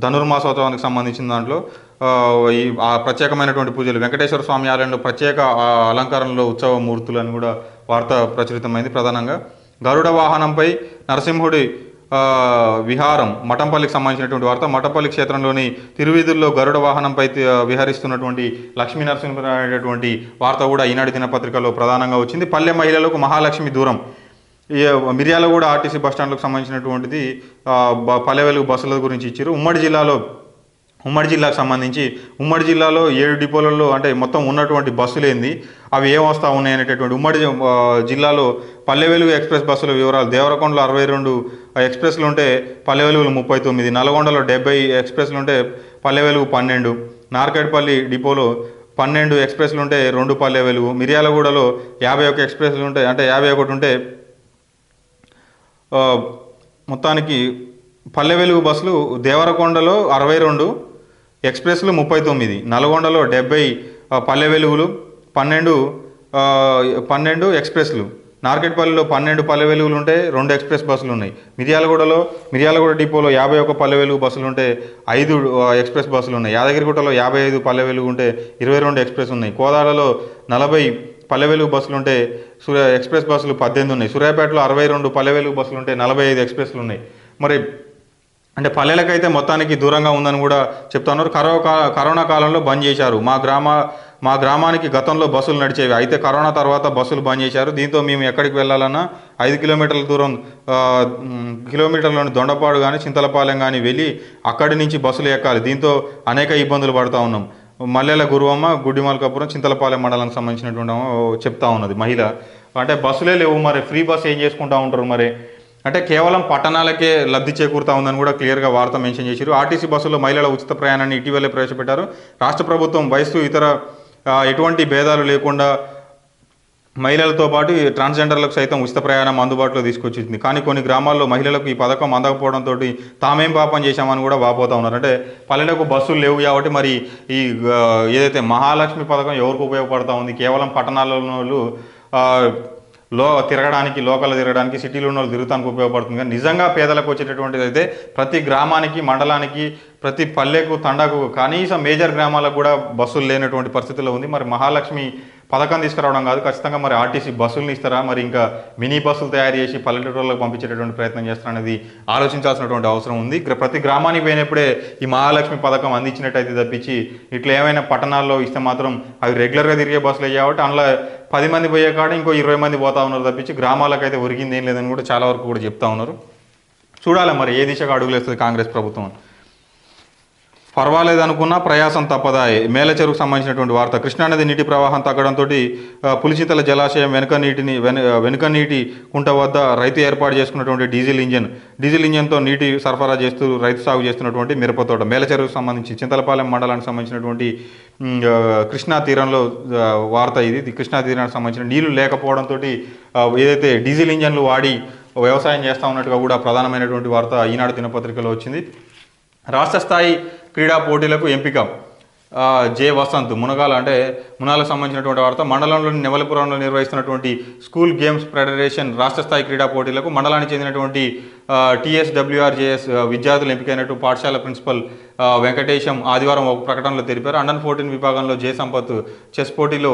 ధనుర్మాసోత్సవానికి సంబంధించిన దాంట్లో ఈ ప్రత్యేకమైనటువంటి పూజలు వెంకటేశ్వర స్వామి ఆలయంలో ప్రత్యేక అలంకరణలో ఉత్సవ మూర్తులను కూడా వార్త ప్రచురితమైంది. ప్రధానంగా గరుడ వాహనంపై నరసింహుడి విహారం మఠంపల్లికి సంబంధించినటువంటి వార్త. మఠంపల్లి క్షేత్రంలోని తిరువీధుల్లో గరుడ వాహనంపై విహరిస్తున్నటువంటి లక్ష్మీ నరసింహరావు అనేటువంటి వార్త కూడా ఈనాడు దినపత్రికలో ప్రధానంగా వచ్చింది. పల్లె మహిళలకు మహాలక్ష్మి దూరం. ఈ మిర్యాలగూడ ఆర్టీసీ బస్టాండ్లకు సంబంధించినటువంటిది పల్లె వెలుగు బస్సుల గురించి ఇచ్చారు. ఉమ్మడి జిల్లాకు సంబంధించి ఉమ్మడి జిల్లాలో 7 డిపోలలో అంటే మొత్తం ఉన్నటువంటి బస్సులు ఏంది, అవి ఏం వస్తూ ఉన్నాయి అనేటటువంటి ఉమ్మడి జిల్లాలో పల్లె వెలుగు ఎక్స్ప్రెస్ బస్సుల వివరాలు. దేవరకొండలో 62 ఎక్స్ప్రెస్లు ఉంటే పల్లె వెలుగులు 39, నల్గొండలో 70 ఎక్స్ప్రెస్లు ఉంటే పల్లె వెలుగు 12, నార్కెట్పల్లి డిపోలో 12 ఎక్స్ప్రెస్లు ఉంటే 2 పల్లె వెలుగు, మిర్యాలగూడలో 51 ఎక్స్ప్రెస్లు ఉంటాయి అంటే 51 ఉంటే మొత్తానికి పల్లె వెలుగు బస్సులు దేవరకొండలో 62 ఎక్స్ప్రెస్లు 39, నల్గొండలో 70 పల్లె వెలుగులు 12 ఎక్స్ప్రెస్లు, నార్కెట్పల్లిలో 12 పల్లె వెలుగులు ఉంటే 2 ఎక్స్ప్రెస్ బస్సులు ఉన్నాయి. మిర్యాలగూడ డిపోలో 51 పల్లె వెలుగు బస్సులు ఉంటే 5 ఎక్స్ప్రెస్ బస్సులు ఉన్నాయి. యాదగిరిగుట్టలో 55 పల్లె వెలుగు ఉంటే 22 ఎక్స్ప్రెస్ ఉన్నాయి. కోదాడలో 40 పల్లె వెలుగు బస్సులు ఉంటే ఎక్స్ప్రెస్ బస్సులు 18 ఉన్నాయి. సూర్యాపేటలో 62 పల్లె వెలుగు బస్సులు ఉంటే 45 ఎక్స్ప్రెస్లు ఉన్నాయి. మరి అంటే పల్లెలకైతే మొత్తానికి దూరంగా ఉందని కూడా చెప్తున్నారు. కరోనా కాలంలో బంద్ చేశారు. మా గ్రామానికి గతంలో బస్సులు నడిచేవి, అయితే కరోనా తర్వాత బస్సులు బంద్ చేశారు. దీంతో మేము ఎక్కడికి వెళ్ళాలన్నా 5 కిలోమీటర్ల దూరం కిలోమీటర్లోని దొండపాడు కానీ చింతలపాలెం కానీ వెళ్ళి అక్కడి నుంచి బస్సులు ఎక్కాలి. దీంతో అనేక ఇబ్బందులు పడుతూ ఉన్నాం. మల్లెల గురువమ్మ గుడ్డిమల్కాపురం చింతలపాలెం మండలానికి సంబంధించినటువంటి చెప్తా ఉన్నది మహిళ. అంటే బస్సులే లేవు, మరి ఫ్రీ బస్ ఏం చేసుకుంటూ ఉంటారు మరి అంటే కేవలం పట్టణాలకే లబ్ధి చేకూరుతా ఉందని కూడా క్లియర్గా వార్త మెన్షన్ చేశారు. ఆర్టీసీ బస్సులో మహిళల ఉచిత ప్రయాణాన్ని ఇటీవలే ప్రవేశపెట్టారు. రాష్ట్ర ప్రభుత్వం వయస్సు ఇతర ఎటువంటి భేదాలు లేకుండా మహిళలతో పాటు ట్రాన్స్జెండర్లకు సైతం ఉచిత ప్రయాణం అందుబాటులో తీసుకొచ్చింది. కానీ కొన్ని గ్రామాల్లో మహిళలకు ఈ పథకం అందకపోవడంతో తామేం పాపం చేశామని కూడా వాపోతూ ఉన్నారు. అంటే పల్లెలకు బస్సులు లేవు కాబట్టి మరి ఈ ఏదైతే మహాలక్ష్మి పథకం ఎవరికి ఉపయోగపడతా ఉంది, కేవలం పట్టణాలలో తిరగడానికి లోకల్లో తిరగడానికి సిటీలో ఉన్న వాళ్ళు తిరుగుతానికి ఉపయోగపడుతుంది. కానీ నిజంగా పేదలకు వచ్చేటటువంటిది అయితే ప్రతి గ్రామానికి మండలానికి ప్రతి పల్లెకు తండాకు కనీసం మేజర్ గ్రామాలకు కూడా బస్సులు లేనటువంటి పరిస్థితిలో ఉంది. మరి మహాలక్ష్మి పథకం తీసుకురావడం కాదు, ఖచ్చితంగా మరి ఆర్టీసీ బస్సులను ఇస్తారా, మరి ఇంకా మినీ బస్సులు తయారు చేసి పల్లెటూరులకు పంపించేటటువంటి ప్రయత్నం చేస్తారనేది ఆలోచించాల్సినటువంటి అవసరం ఉంది. ప్రతి గ్రామానికి పోయినప్పుడే ఈ మహాలక్ష్మి పథకం అందించినట్టయితే తప్పించి ఇట్లా ఏమైనా పట్టణాల్లో ఇస్తే మాత్రం అవి రెగ్యులర్గా తిరిగే బస్సులు కాబట్టి అందులో 10 మంది పోయే కాడ ఇంకో 20 మంది పోతా ఉన్నారు తప్పించి గ్రామాలకైతే ఒరిగింది ఏం లేదని కూడా చాలా వరకు కూడా చెప్తా ఉన్నారు. చూడాలి మరి ఏ దిశగా అడుగులేస్తుంది కాంగ్రెస్ ప్రభుత్వం. పర్వాలేదు అనుకున్నా ప్రయాసం తప్పదాయే. మేలచెరువుకు సంబంధించినటువంటి వార్త. కృష్ణానది నీటి ప్రవాహం తగ్గడంతో పులిచింతల జలాశయం వెనుక నీటి కుంట వద్ద రైతు ఏర్పాటు చేసుకున్నటువంటి డీజిల్ ఇంజన్తో నీటి సరఫరా చేస్తూ రైతు సాగు చేస్తున్నటువంటి మిరపతోట. మేలచెరువుకు సంబంధించి చింతలపాలెం మండలానికి సంబంధించినటువంటి కృష్ణా తీరంలో వార్త ఇది. కృష్ణా తీరానికి సంబంధించిన నీళ్లు లేకపోవడంతో ఏదైతే డీజిల్ ఇంజన్లు వాడి వ్యవసాయం చేస్తూ ఉన్నట్టుగా కూడా ప్రధానమైనటువంటి వార్త ఈనాడు దినపత్రికలో వచ్చింది. రాష్ట్ర స్థాయి క్రీడా పోటీలకు ఎంపిక. జే వసంత్ మునాలకు సంబంధించినటువంటి వార్త. మండలంలోని నెమలిపురంలో నిర్వహిస్తున్నటువంటి స్కూల్ గేమ్స్ ఫెడరేషన్ రాష్ట్ర స్థాయి క్రీడా పోటీలకు మండలానికి చెందినటువంటి TSWRJS విద్యార్థులు ఎంపికైనట్టు పాఠశాల ప్రిన్సిపల్ వెంకటేశం ఆదివారం ఒక ప్రకటనలో తెలిపారు. అండర్ 14 విభాగంలో జే సంపత్ చెస్ పోటీలో,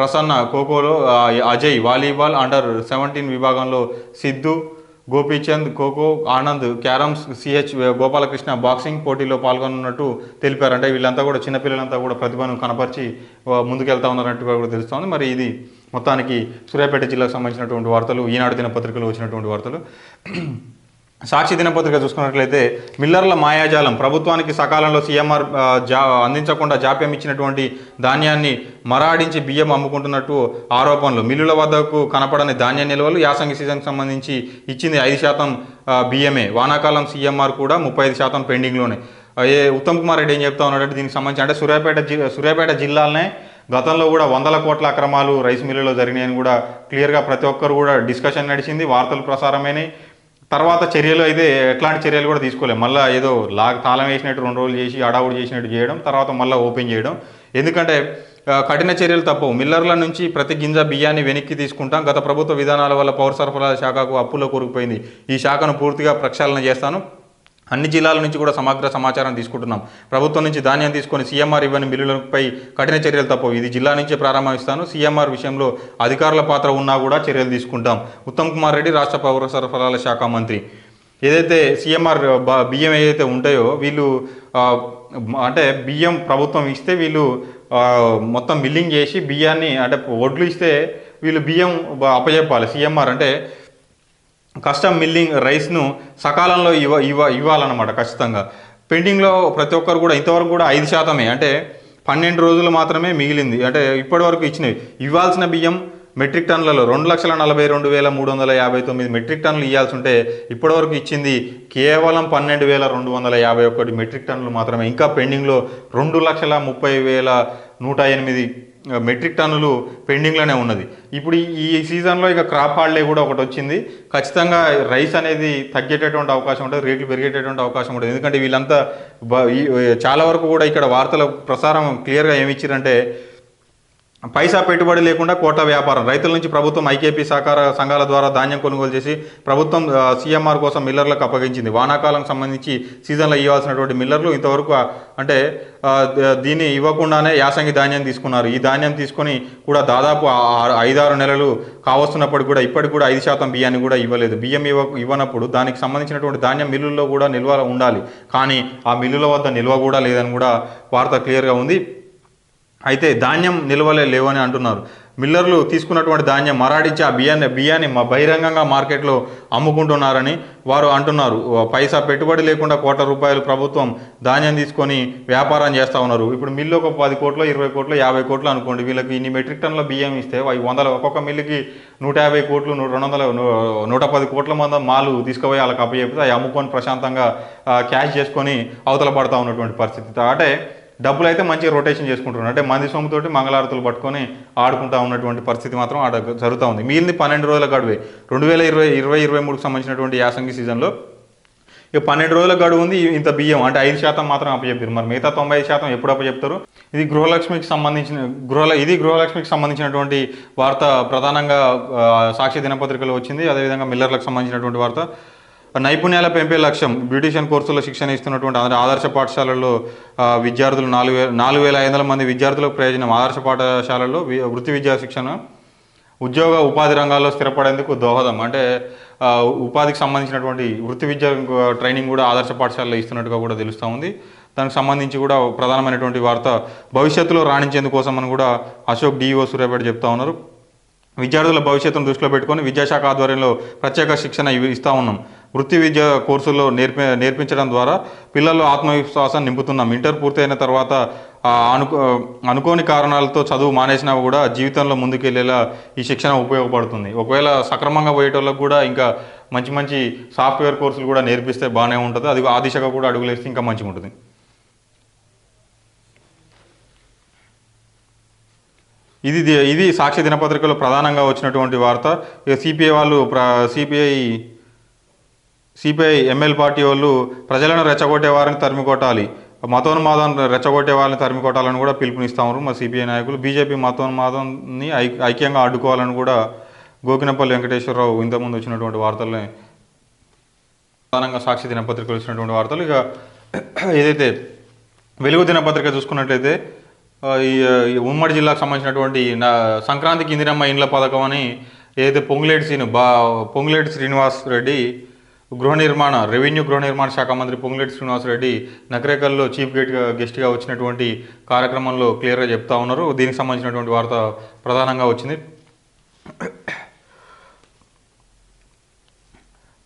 ప్రసన్న ఖోఖోలో, అజయ్ వాలీబాల్, అండర్ 17 విభాగంలో Siddhu, Gopichand kho kho, Anand carroms, CH Gopalakrishna boxing పోటీలో పాల్గొన్నట్టు తెలిపారు. అంటే వీళ్ళంతా కూడా చిన్నపిల్లలంతా కూడా ప్రతిభను కనపరిచి ముందుకెళ్తా ఉన్నారన్నట్టుగా కూడా తెలుస్తోంది. మరి ఇది మొత్తానికి సూర్యాపేట జిల్లాకు సంబంధించినటువంటి వార్తలు, ఈనాడు దినపత్రికలో వచ్చినటువంటి వార్తలు. సాక్షి దినపత్రిక చూసుకున్నట్లయితే మిల్లర్ల మాయాజాలం, ప్రభుత్వానికి సకాలంలో సీఎంఆర్ అందించకుండా జాప్యం ఇచ్చినటువంటి ధాన్యాన్ని మరాడించి బియ్యం అమ్ముకుంటున్నట్టు ఆరోపణలు. మిల్లుల వద్దకు కనపడని ధాన్య నిల్వలు, యాసంగి సీజన్కి సంబంధించి ఇచ్చింది 5% బియ్యమే. వానాకాలం సీఎంఆర్ కూడా 35% పెండింగ్లోనే. ఉత్తమ్ కుమార్ రెడ్డి ఏం చెప్తా ఉన్నాడంటే దీనికి సంబంధించి, అంటే సూర్యాపేట జిల్లాలనే గతంలో కూడా 100 కోట్ల అక్రమాలు రైస్ మిల్లులో జరిగినాయని కూడా క్లియర్గా ప్రతి ఒక్కరు కూడా డిస్కషన్ నడిచింది, వార్తలు ప్రసారమైనాయి. తర్వాత చర్యలు అయితే ఎట్లాంటి చర్యలు కూడా తీసుకోలేము. మళ్ళీ ఏదో తాళం వేసినట్టు 2 రోజులు చేసి అడావుడు చేసినట్టు చేయడం, తర్వాత మళ్ళీ ఓపెన్ చేయడం. ఎందుకంటే కఠిన చర్యలు తప్పవు. మిల్లర్ల నుంచి ప్రతి గింజ బియ్యాన్ని వెనక్కి తీసుకుంటాం. గత ప్రభుత్వ విధానాల వల్ల పౌర సరఫరాల శాఖకు అప్పుల్లో కూరుకుపోయింది. ఈ శాఖను పూర్తిగా ప్రక్షాళన చేస్తాను. అన్ని జిల్లాల నుంచి కూడా సమగ్ర సమాచారం తీసుకుంటున్నాం. ప్రభుత్వం నుంచి ధాన్యం తీసుకొని సీఎంఆర్ ఇవ్వని మిల్లులపై కఠిన చర్యలు తప్పవు. ఇది జిల్లా నుంచే ప్రారంభిస్తాను. సీఎంఆర్ విషయంలో అధికారుల పాత్ర ఉన్నా కూడా చర్యలు తీసుకుంటాం. ఉత్తమ్ కుమార్ రెడ్డి రాష్ట్ర పౌర సరఫరాల శాఖ మంత్రి. ఏదైతే సీఎంఆర్ బియ్యం ఏదైతే ఉంటాయో వీళ్ళు అంటే బియ్యం ప్రభుత్వం ఇస్తే వీళ్ళు మొత్తం మిల్లింగ్ చేసి బియ్యాన్ని, అంటే వడ్లు ఇస్తే వీళ్ళు బియ్యం అప్పచెప్పాలి. సీఎంఆర్ అంటే కస్టమ్ మిల్లింగ్ రైస్ను సకాలంలో ఇవ్వాలన్నమాట ఖచ్చితంగా. పెండింగ్లో ప్రతి ఒక్కరు కూడా ఇంతవరకు కూడా 5%, అంటే 12 రోజులు మాత్రమే మిగిలింది. అంటే ఇప్పటివరకు ఇచ్చినవి ఇవ్వాల్సిన బియ్యం మెట్రిక్ టన్నులలో 2,42,359 మెట్రిక్ టన్నులు ఇవ్వాల్సి ఉంటే ఇప్పటివరకు ఇచ్చింది కేవలం 12,251 మెట్రిక్ టన్నులు మాత్రమే. ఇంకా పెండింగ్లో 2,30,108 మెట్రిక్ టన్నులు పెండింగ్లోనే ఉన్నది. ఇప్పుడు ఈ సీజన్లో ఇక క్రాప్ హాలిడే కూడా ఒకటి వచ్చింది. ఖచ్చితంగా రైస్ అనేది తగ్గేటటువంటి అవకాశం ఉంటుంది, రేట్లు పెరిగేటటువంటి అవకాశం ఉంటుంది. ఎందుకంటే వీళ్ళంతా చాలా వరకు కూడా ఇక్కడ వార్తల ప్రసారం క్లియర్గా ఏమి ఇచ్చారంటే, పైసా పెట్టుబడి లేకుండా కోట్ల వ్యాపారం. రైతుల నుంచి ప్రభుత్వం ఐకేపీ సహకార సంఘాల ద్వారా ధాన్యం కొనుగోలు చేసి ప్రభుత్వం సీఎంఆర్ కోసం మిల్లర్లకు అప్పగించింది. వానాకాలం సంబంధించి సీజన్లో ఇవ్వాల్సినటువంటి మిల్లర్లు ఇంతవరకు అంటే దీన్ని ఇవ్వకుండానే యాసంగి ధాన్యం తీసుకున్నారు. ఈ ధాన్యం తీసుకొని కూడా దాదాపు 5-6 నెలలు కావస్తున్నప్పటికి కూడా ఇప్పటికి కూడా 5% బియ్యాన్ని కూడా ఇవ్వలేదు. బియ్యం ఇవ్వనప్పుడు దానికి సంబంధించినటువంటి ధాన్యం మిల్లుల్లో కూడా నిల్వ ఉండాలి, కానీ ఆ మిల్లుల వద్ద నిల్వ కూడా లేదని కూడా వార్త క్లియర్గా ఉంది. అయితే ధాన్యం నిల్వలే లేవని అంటున్నారు. మిల్లర్లు తీసుకున్నటువంటి ధాన్యం మరాడించి ఆ బియ్యాన్ని బహిరంగంగా మార్కెట్లో అమ్ముకుంటున్నారని వారు అంటున్నారు. పైసా పెట్టుబడి లేకుండా కోట్ల రూపాయలు ప్రభుత్వం ధాన్యం తీసుకొని వ్యాపారం చేస్తూ ఉన్నారు. ఇప్పుడు మిల్లు ఒక 10 కోట్లు, 20 కోట్లు, 50 కోట్లు అనుకోండి. వీళ్ళకి ఇన్ని మెట్రిక్ టన్నుల బియ్యం ఇస్తే 100, ఒక్కొక్క మిల్లుకి 150 కోట్లు, 200, 110 కోట్ల మంది మాలు తీసుకుపోయి వాళ్ళకి అప్పచెప్తే అవి అమ్ముకొని ప్రశాంతంగా క్యాష్ చేసుకొని అవతల పడతా ఉన్నటువంటి పరిస్థితి. అంటే డబ్బులు అయితే మంచిగా రొటేషన్ చేసుకుంటున్నారు. అంటే మంది సొమ్ముతోటి మంగళారతులు పట్టుకొని ఆడుకుంటూ ఉన్నటువంటి పరిస్థితి మాత్రం ఆడ జరుగుతూ ఉంది. మిగిలింది 12 రోజుల గడువే. 2020-2023కి సంబంధించినటువంటి యాసంగి సీజన్లో ఇక 12 రోజుల గడువు ఉంది. ఇంత బియ్యం అంటే 5% మాత్రం అప్పచెప్పారు. మరి మిగతా 95% ఎప్పుడు అప్పచెప్తారు? ఇది గృహలక్ష్మికి సంబంధించినటువంటి వార్త ప్రధానంగా సాక్షి దినపత్రికలో వచ్చింది. అదేవిధంగా మిల్లర్లకు సంబంధించినటువంటి వార్త. నైపుణ్యాల పెంపే లక్ష్యం, బ్యూటిషియన్ కోర్సులో శిక్షణ ఇస్తున్నటువంటి ఆదర్శ పాఠశాలల్లో విద్యార్థులు 4,500 మంది విద్యార్థులకు ప్రయోజనం. ఆదర్శ పాఠశాలల్లో వృత్తి విద్యా శిక్షణ ఉద్యోగ ఉపాధి రంగాల్లో స్థిరపడేందుకు దోహదం. అంటే ఉపాధికి సంబంధించినటువంటి వృత్తి విద్య ట్రైనింగ్ కూడా ఆదర్శ పాఠశాలలో ఇస్తున్నట్టుగా కూడా తెలుస్తూ ఉంది. దానికి సంబంధించి కూడా ప్రధానమైనటువంటి వార్త. భవిష్యత్తులో రాణించేందుకోసం అని కూడా అశోక్ డిఓ సూర్యాపేట చెప్తా ఉన్నారు. విద్యార్థుల భవిష్యత్తును దృష్టిలో పెట్టుకొని విద్యాశాఖ ఆధ్వర్యంలో ప్రత్యేక శిక్షణ ఇస్తూ ఉన్నాం. వృత్తి విద్య కోర్సుల్లో నేర్పించడం ద్వారా పిల్లల్లో ఆత్మవిశ్వాసాన్ని నింపుతున్నాం. ఇంటర్ పూర్తయిన తర్వాత అనుకోని కారణాలతో చదువు మానేసినా కూడా జీవితంలో ముందుకెళ్లేలా ఈ శిక్షణ ఉపయోగపడుతుంది. ఒకవేళ సక్రమంగా పోయేటోళ్ళకు కూడా ఇంకా మంచి సాఫ్ట్వేర్ కోర్సులు కూడా నేర్పిస్తే బాగానే ఉంటుంది. అది ఆ దిశగా కూడా అడుగులేస్తే ఇంకా మంచిగా ఉంటుంది. ఇది సాక్షి దినపత్రికలో ప్రధానంగా వచ్చినటువంటి వార్త. సిపిఐ వాళ్ళు సిపిఐ ఎంఎల్ పార్టీ వాళ్ళు ప్రజలను రెచ్చగొట్టే వారిని తరిమికొట్టాలి, మతోన్మాదం రెచ్చగొట్టే వారిని తరిమికొట్టాలని కూడా పిలుపునిస్తా ఉన్నారు మా సిపిఐ నాయకులు. బీజేపీ మతోన్మాదాన్ని ఐక్యంగా అడ్డుకోవాలని కూడా గోకినపల్లి వెంకటేశ్వరరావు ఇంతకుముందు వచ్చినటువంటి వార్తల్ని ప్రధానంగా సాక్షి దినపత్రికలు వచ్చినటువంటి వార్తలు. ఇక ఏదైతే వెలుగు దినపత్రిక చూసుకున్నట్లయితే ఈ ఉమ్మడి జిల్లాకు సంబంధించినటువంటి సంక్రాంతికి ఇందిరమ్మ ఇండ్ల పథకం అని ఏదైతే పొంగులేటి శ్రీనివాస్ రెడ్డి రెవెన్యూ గృహ నిర్మాణ శాఖ మంత్రి పొంగులేటి శ్రీనివాస్ రెడ్డి నకరేకల్లో చీఫ్ గెస్ట్గా వచ్చినటువంటి కార్యక్రమంలో క్లియర్గా చెప్తా ఉన్నారు. దీనికి సంబంధించినటువంటి వార్త ప్రధానంగా వచ్చింది.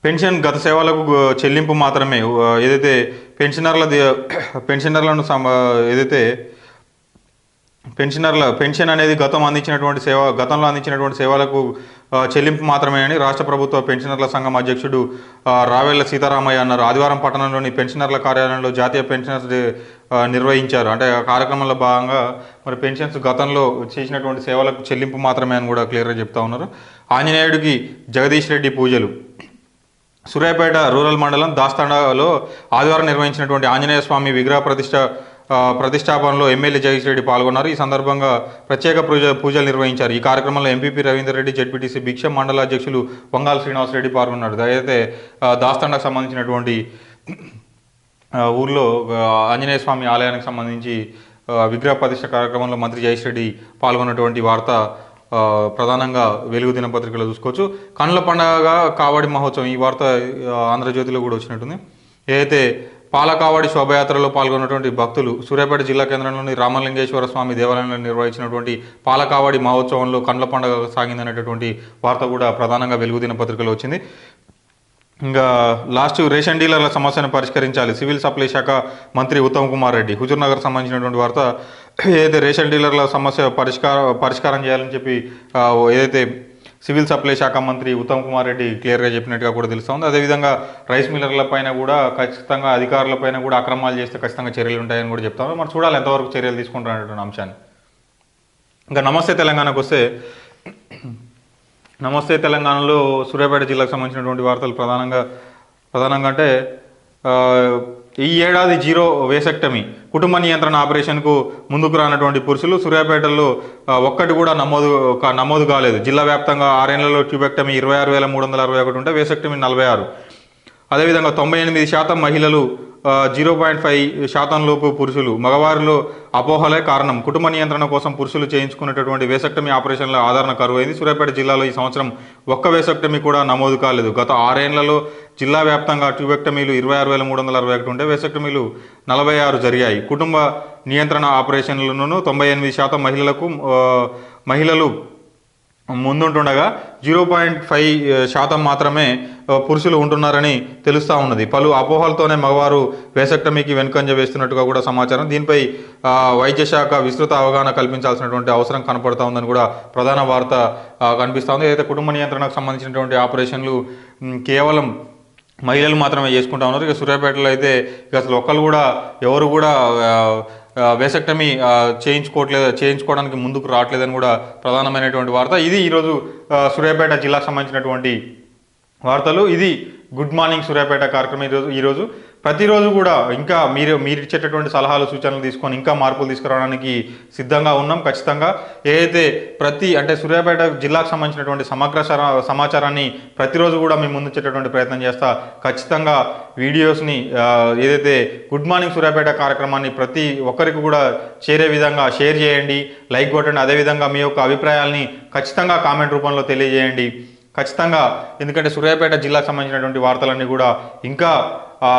పెన్షన్ గత సేవలకు చెల్లింపు మాత్రమే. ఏదైతే పెన్షనర్లను ఏదైతే పెన్షన్ అనేది గతంలో అందించినటువంటి సేవలకు చెల్లింపు మాత్రమే అని రాష్ట్ర ప్రభుత్వ పెన్షనర్ల సంఘం అధ్యక్షుడు రావెళ్ల సీతారామయ్య అన్నారు. ఆదివారం పట్టణంలోని పెన్షనర్ల కార్యాలయంలో జాతీయ పెన్షనర్స్ డే నిర్వహించారు. అంటే ఆ కార్యక్రమంలో భాగంగా మరి పెన్షన్స్ గతంలో చేసినటువంటి సేవలకు చెల్లింపు మాత్రమే అని కూడా క్లియర్గా చెప్తా ఉన్నారు. ఆంజనేయుడికి జగదీష్ రెడ్డి పూజలు. సూర్యాపేట రూరల్ మండలం దాస్తాండలో ఆదివారం నిర్వహించినటువంటి ఆంజనేయ స్వామి విగ్రహ ప్రతిష్టాపనలో ఎమ్మెల్యే జగదీష్ రెడ్డి పాల్గొన్నారు. ఈ సందర్భంగా ప్రత్యేక పూజలు నిర్వహించారు. ఈ కార్యక్రమంలో ఎంపీపీ రవీందర్ రెడ్డి, జెడ్పీటీసీ భిక్ష మండల అధ్యక్షులు వంగాల శ్రీనివాసరెడ్డి పాల్గొన్నారు. అయితే దాస్తాండకు సంబంధించినటువంటి ఊర్లో ఆంజనేయ స్వామి ఆలయానికి సంబంధించి విగ్రహ ప్రతిష్ట కార్యక్రమంలో మంత్రి జగదీష్ రెడ్డి పాల్గొన్నటువంటి వార్త ప్రధానంగా వెలుగు దినపత్రికలో చూసుకోవచ్చు. కన్నుల పండుగ కావడి మహోత్సవం, ఈ వార్త ఆంధ్రజ్యోతిలో కూడా వచ్చినట్టుంది. ఏదైతే పాలకావడి శోభయాత్రలో పాల్గొన్నటువంటి భక్తులు సూర్యాపేట జిల్లా కేంద్రంలోని రామలింగేశ్వర స్వామి దేవాలయంలో నిర్వహించినటువంటి పాలకావడి మహోత్సవంలో కండ్ల పండుగ సాగిందనేటటువంటి వార్త కూడా ప్రధానంగా వెలుగు దినపత్రికలో వచ్చింది. ఇంకా లాస్ట్ రేషన్ డీలర్ల సమస్యను పరిష్కరించాలి, సివిల్ సప్లై శాఖ మంత్రి ఉత్తమ్ కుమార్ రెడ్డి. హుజూర్నగర్ సంబంధించినటువంటి వార్త. ఏదైతే రేషన్ డీలర్ల సమస్య పరిష్కారం చేయాలని చెప్పి ఏదైతే సివిల్ సప్లై శాఖ మంత్రి ఉత్తమ్ కుమార్ రెడ్డి క్లియర్గా చెప్పినట్టుగా కూడా తెలుస్తూ ఉంది. అదేవిధంగా రైస్ మిల్లర్ల పైన కూడా ఖచ్చితంగా అధికారుల పైన కూడా అక్రమాలు చేస్తే ఖచ్చితంగా చర్యలు ఉంటాయని కూడా చెప్తాము. మరి చూడాలి ఎంతవరకు చర్యలు తీసుకుంటారనేటువంటి అంశాన్ని. ఇంకా నమస్తే తెలంగాణకు వస్తే, నమస్తే తెలంగాణలో సూర్యాపేట జిల్లాకు సంబంధించినటువంటి వార్తలు ప్రధానంగా అంటే ఈ ఏడాది జీరో వేసెక్టమీ, కుటుంబ నియంత్రణ ఆపరేషన్కు ముందుకు రానటువంటి పురుషులు సూర్యాపేటలో ఒక్కటి కూడా నమోదు కాలేదు. జిల్లా వ్యాప్తంగా 6 ఏళ్లలో ట్యూబెక్టమీ 26,361 ఉంటే వేసెక్టమీ 46. అదేవిధంగా 98% మహిళలు, 0.5% లోపు పురుషులు. మగవారిలో అపోహలే కారణం. కుటుంబ నియంత్రణ కోసం పురుషులు చేయించుకున్నటువంటి వేసెక్టమీ ఆపరేషన్ల ఆదరణ కరువైంది. సూర్యాపేట జిల్లాలో ఈ సంవత్సరం ఒక్క వేసెక్టమీ కూడా నమోదు కాలేదు. గత 6 ఏళ్లలో జిల్లా వ్యాప్తంగా ట్యూబెక్టమీలు 26,361 ఉంటే వేసెక్టమీలు 46 జరిగాయి. కుటుంబ నియంత్రణ ఆపరేషన్లను 98% మహిళలు ముందుంటుండగా 0.5% మాత్రమే పురుషులు ఉంటున్నారని తెలుస్తూ ఉన్నది. పలు అపోహలతోనే మగవారు వేసెక్టమీకి వెనుకంజ వేస్తున్నట్టుగా కూడా సమాచారం. దీనిపై వైద్య శాఖ విస్తృత అవగాహన కల్పించాల్సినటువంటి అవసరం కనపడతా ఉందని కూడా ప్రధాన వార్త కనిపిస్తూ ఉంది. అయితే కుటుంబ నియంత్రణకు సంబంధించినటువంటి ఆపరేషన్లు కేవలం మహిళలు మాత్రమే చేసుకుంటా ఉన్నారు. ఇక సూర్యాపేటలో అయితే ఇక అసలు ఎవరు కూడా వేసెక్టమీ చేయించుకోవడానికి ముందుకు రావట్లేదని కూడా ప్రధానమైనటువంటి వార్త. ఇది ఈరోజు సూర్యాపేట జిల్లాకు సంబంధించినటువంటి వార్తలు. ఇది గుడ్ మార్నింగ్ సూర్యాపేట కార్యక్రమం. ఈరోజు ప్రతిరోజు కూడా ఇంకా మీరు ఇచ్చేటటువంటి సలహాలు సూచనలు తీసుకొని ఇంకా మార్పులు తీసుకురావడానికి సిద్ధంగా ఉన్నాం. ఖచ్చితంగా ఏదైతే అంటే సూర్యాపేట జిల్లాకు సంబంధించినటువంటి సమగ్ర సమాచారాన్ని ప్రతిరోజు కూడా మేము ముందుంచేటటువంటి ప్రయత్నం చేస్తా. ఖచ్చితంగా వీడియోస్ని ఏదైతే గుడ్ మార్నింగ్ సూర్యాపేట కార్యక్రమాన్ని ప్రతి ఒక్కరికి కూడా చేరే విధంగా షేర్ చేయండి, లైక్ కొట్టండి. అదేవిధంగా మీ యొక్క అభిప్రాయాల్ని ఖచ్చితంగా కామెంట్ రూపంలో తెలియజేయండి. ఖచ్చితంగా, ఎందుకంటే సూర్యాపేట జిల్లాకు సంబంధించినటువంటి వార్తలన్నీ కూడా ఇంకా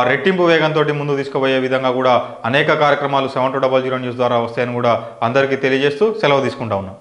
రెట్టింపు వేగంతో ముందుకు తీసుకుపోయే విధంగా కూడా అనేక కార్యక్రమాలు 7200 న్యూస్ ద్వారా వస్తాయని కూడా అందరికీ తెలియజేస్తూ సెలవు తీసుకుంటా ఉన్నాం.